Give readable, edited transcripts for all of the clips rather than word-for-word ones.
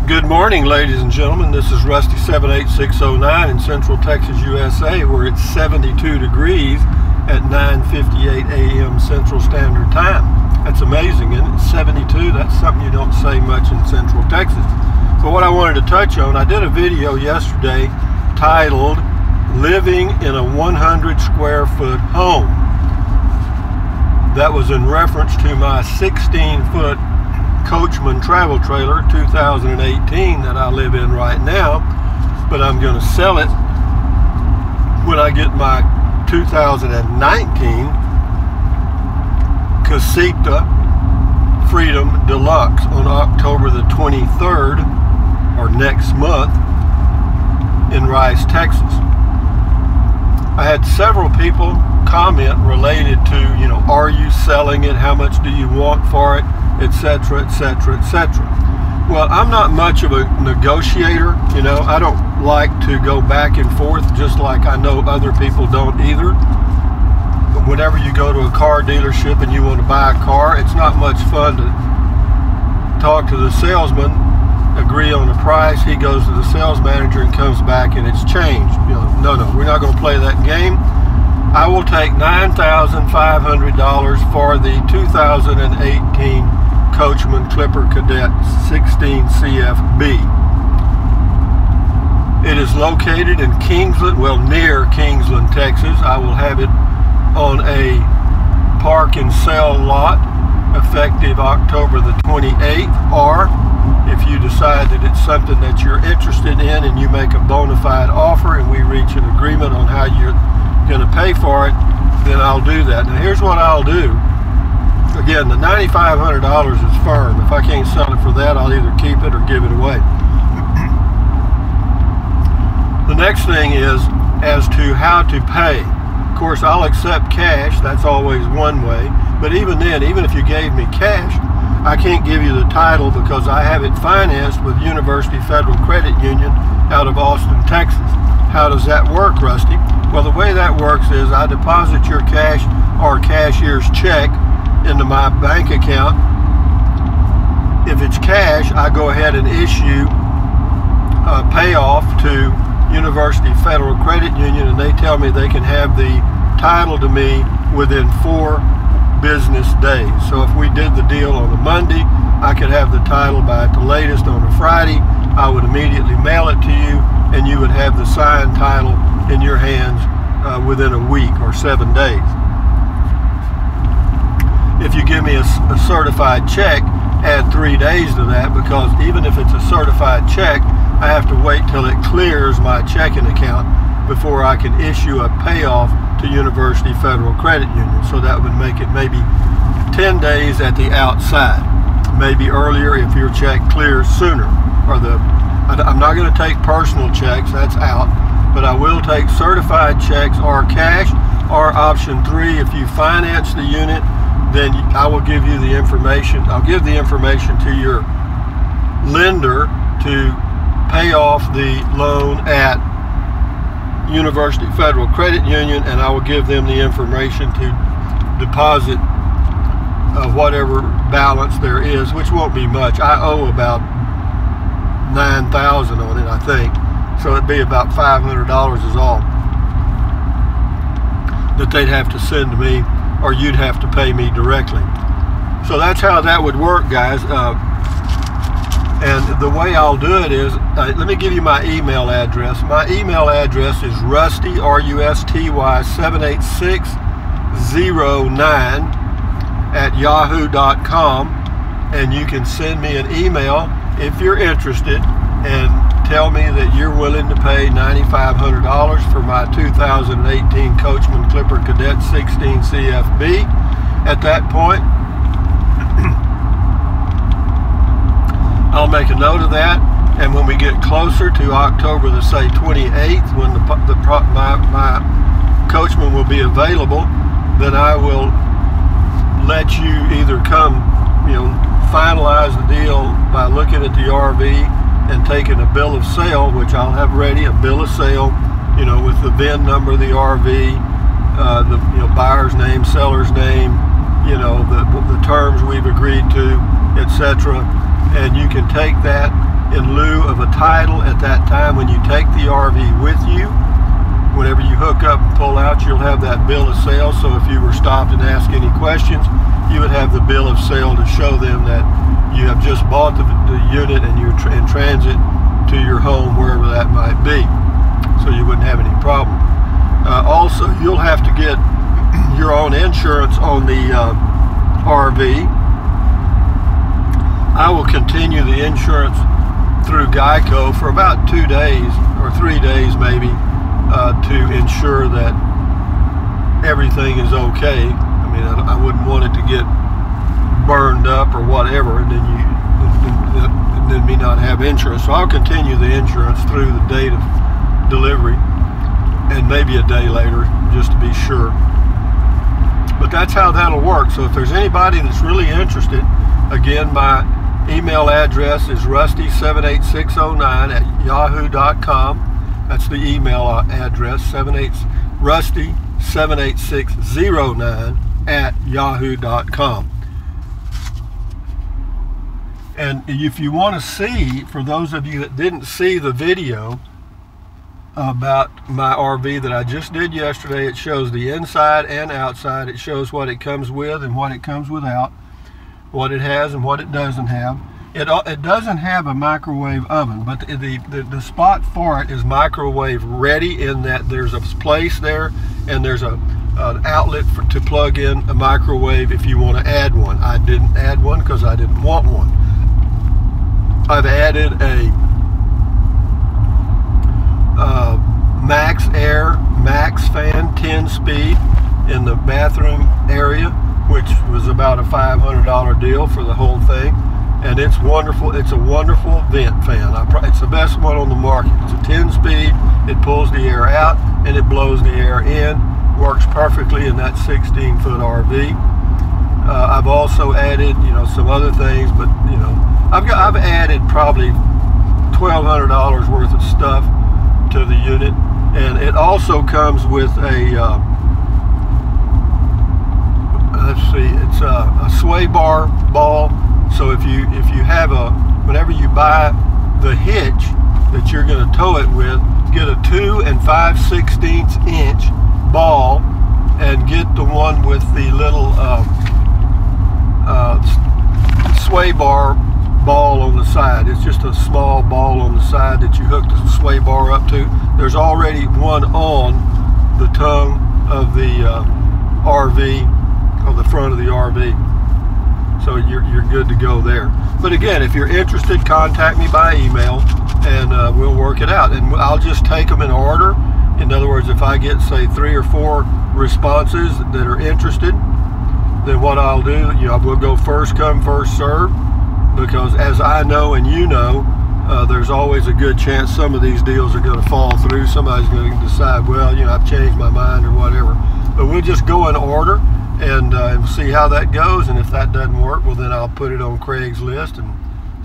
Good morning, ladies and gentlemen. This is Rusty 78609 in Central Texas, USA, where it's 72 degrees at 9:58 a.m. Central Standard Time. That's amazing, isn't it? 72, that's something you don't say much in Central Texas. But what I wanted to touch on, I did a video yesterday titled Living in a 100 square foot home. That was in reference to my 16-foot Coachman travel trailer 2018 that I live in right now, but I'm going to sell it when I get my 2019 Casita Freedom Deluxe on October the 23rd, or next month, in Rice, Texas. I had several people comment related to, are you selling it? How much do you want for it? Etc., etc., etc. Well, I'm not much of a negotiator. I don't like to go back and forth, just like I know other people don't either. But whenever you go to a car dealership and you want to buy a car, it's not much fun to talk to the salesman, agree on a price, he goes to the sales manager and comes back and it's changed. No, we're not going to play that game. I will take $9,500 for the 2018 Coachman Clipper Cadet 16 CFB. It is located in Kingsland, near Kingsland, Texas. I will have it on a park and sell lot effective October the 28th, or if you decide that it's something that you're interested in and you make a bona fide offer and we reach an agreement on how you're going to pay for it, then I'll do that. Now here's what I'll do. Again, the $9,500 is firm. If I can't sell it for that, I'll either keep it or give it away. The next thing is as to how to pay. Of course, I'll accept cash. That's always one way. But even then, even if you gave me cash, I can't give you the title because I have it financed with University Federal Credit Union out of Austin, Texas. How does that work, Rusty? Well, the way that works is I deposit your cash or cashier's check into my bank account. If it's cash, I go ahead and issue a payoff to University Federal Credit Union, and they tell me they can have the title to me within 4 business days. So if we did the deal on a Monday, I could have the title by at the latest on a Friday. I would immediately mail it to you, and you would have the signed title in your hands within a week or 7 days. If you give me a certified check, add 3 days to that, because even if it's a certified check, I have to wait till it clears my checking account before I can issue a payoff to University Federal Credit Union. So that would make it maybe 10 days at the outside, maybe earlier if your check clears sooner. I'm not going to take personal checks, that's out, but I will take certified checks or cash, or option 3, if you finance the unit, then I will give you the information. I'll give the information to your lender to pay off the loan at University Federal Credit Union, and I will give them the information to deposit whatever balance there is, which won't be much. I owe about $9,000 on it, I think. So it'd be about $500 is all that they'd have to send to me, or you'd have to pay me directly. So that's how that would work, guys. And the way I'll do it is, let me give you my email address. My email address is rusty, RUSTY 78609 at yahoo.com, and you can send me an email if you're interested and tell me that you're willing to pay $9,500 for my 2018 Coachman Clipper Cadet 16 CFB. At that point, I'll make a note of that, and when we get closer to October the, say, 28th, when my Coachman will be available, then I will let you either come, finalize the deal by looking at the RV and taking a bill of sale, which I'll have ready, a bill of sale, with the VIN number of the RV, the buyer's name, seller's name, the terms we've agreed to, etc. And you can take that in lieu of a title at that time. When you take the RV with you, whenever you hook up and pull out, you'll have that bill of sale. So if you were stopped and asked any questions, you would have the bill of sale to show them that you have just bought the unit and you're in transit to your home, wherever that might be. So you wouldn't have any problem. Also, you'll have to get your own insurance on the RV. I will continue the insurance through Geico for about 2 days or 3 days maybe, to ensure that everything is okay. I mean, I wouldn't want it to get burned up or whatever, and then me not have insurance. So I'll continue the insurance through the date of delivery and maybe a day later, just to be sure. But that's how that'll work. So if there's anybody that's really interested, again, my email address is rusty78609@yahoo.com. That's the email address, rusty78609@yahoo.com. And if you want to see, for those of you that didn't see the video about my RV that I just did yesterday, it shows the inside and outside. It shows what it comes with and what it comes without, what it has and what it doesn't have. It doesn't have a microwave oven, but the spot for it is microwave ready, in that there's a place there and there's an outlet to plug in a microwave if you want to add one. I didn't add one because I didn't want one. I've added a Max Air Max fan 10-speed in the bathroom area, which was about a $500 deal for the whole thing, and it's wonderful. It's a wonderful vent fan. It's the best one on the market. It's a 10-speed. It pulls the air out and it blows the air in. Works perfectly in that 16-foot RV. I've also added, some other things, but I've added probably $1,200 worth of stuff to the unit, and it also comes with a let's see, it's a sway bar ball. So if you have whenever you buy the hitch that you're going to tow it with, get a 2 5/16 inch ball and get the one with the little sway bar ball on the side. It's just a small ball on the side that you hook the sway bar up to. There's already one on the tongue of the RV, on the front of the RV. So you're good to go there. But again, if you're interested, contact me by email and we'll work it out. And I'll just take them in order. In other words, if I get, say, 3 or 4 responses that are interested, then what I'll do, we'll go first come, first serve, because as I know and there's always a good chance some of these deals are going to fall through. Somebody's going to decide, well, I've changed my mind or whatever. But we'll just go in order and see how that goes. And if that doesn't work, well, then I'll put it on Craigslist and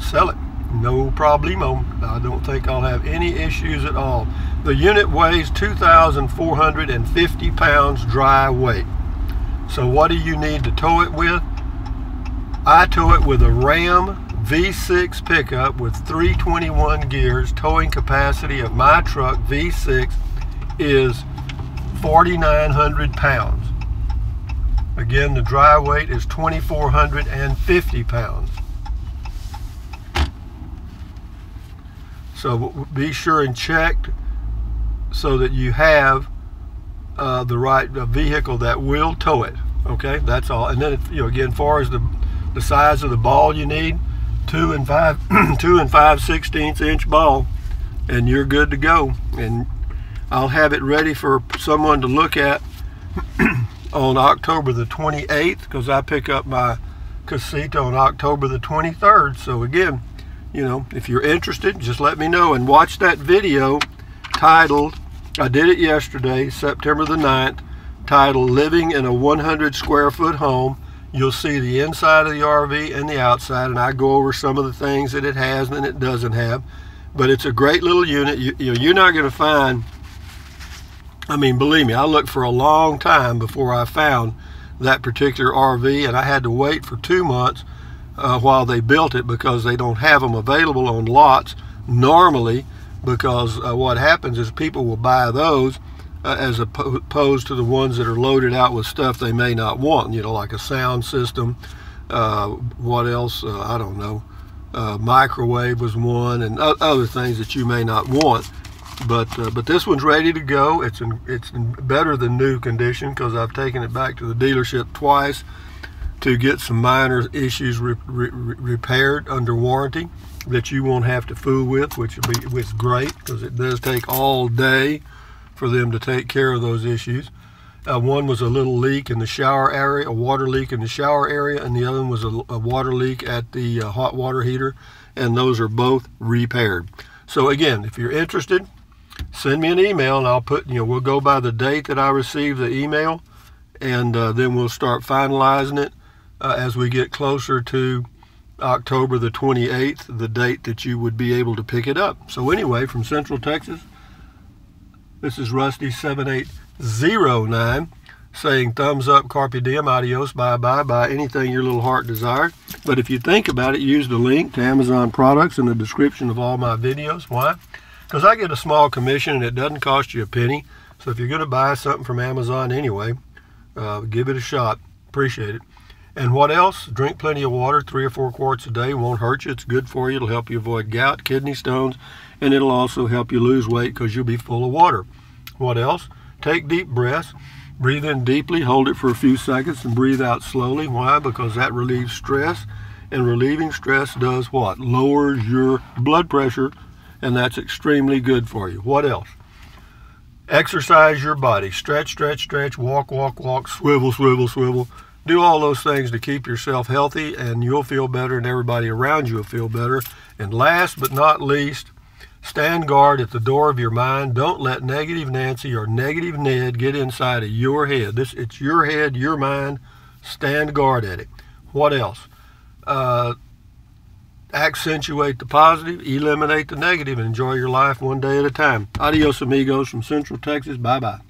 sell it. No problemo. I don't think I'll have any issues at all. The unit weighs 2,450 pounds dry weight. So what do you need to tow it with? I tow it with a Ram V6 pickup with 321 gears. Towing capacity of my truck V6 is 4,900 pounds. Again, the dry weight is 2,450 pounds. So be sure and check so that you have the right vehicle that will tow it. Okay, that's all. And then again, as far as the size of the ball you need, 2 5/16 inch ball, and you're good to go. And I'll have it ready for someone to look at on October the 28th, because I pick up my casita on October the 23rd. So again, if you're interested, just let me know. And watch that video titled, I did it yesterday, September the 9th, titled Living in a 100 Square Foot Home. You'll see the inside of the RV and the outside, and I go over some of the things that it has and it doesn't have. But it's a great little unit. You're not going to find, believe me, I looked for a long time before I found that particular RV, and I had to wait for 2 months while they built it, because they don't have them available on lots normally, because what happens is people will buy those as opposed to the ones that are loaded out with stuff they may not want, you know, like a sound system, what else, I don't know, microwave was one, and other things that you may not want. But this one's ready to go. It's in better than new condition, because I've taken it back to the dealership twice to get some minor issues repaired under warranty that you won't have to fool with, which is great, because it does take all day for them to take care of those issues. One was a little leak in the shower area, a water leak in the shower area, and the other one was a water leak at the hot water heater, and those are both repaired. So again, if you're interested, send me an email, and I'll put, you know, we'll go by the date that I received the email, and then we'll start finalizing it as we get closer to October the 28th, the date that you would be able to pick it up. So anyway, from Central Texas, this is Rusty 7809 saying thumbs up, carpe diem, adios, bye-bye, buy anything your little heart desires. But if you think about it, use the link to Amazon products in the description of all my videos. Why? Because I get a small commission and it doesn't cost you a penny. So if you're going to buy something from Amazon anyway, give it a shot. Appreciate it. And what else? Drink plenty of water, 3 or 4 quarts a day. Won't hurt you. It's good for you. It'll help you avoid gout, kidney stones, and it'll also help you lose weight because you'll be full of water. What else? Take deep breaths. Breathe in deeply, hold it for a few seconds, and breathe out slowly. Why? Because that relieves stress, and relieving stress does what? Lowers your blood pressure, and that's extremely good for you. What else? Exercise your body. Stretch, stretch, stretch, walk, walk, walk, swivel, swivel, swivel. Do all those things to keep yourself healthy, and you'll feel better, and everybody around you will feel better. And last but not least, stand guard at the door of your mind. Don't let negative Nancy or negative Ned get inside of your head. It's your head, your mind. Stand guard at it. What else? Accentuate the positive, eliminate the negative, and enjoy your life one day at a time. Adios, amigos, from Central Texas. Bye-bye.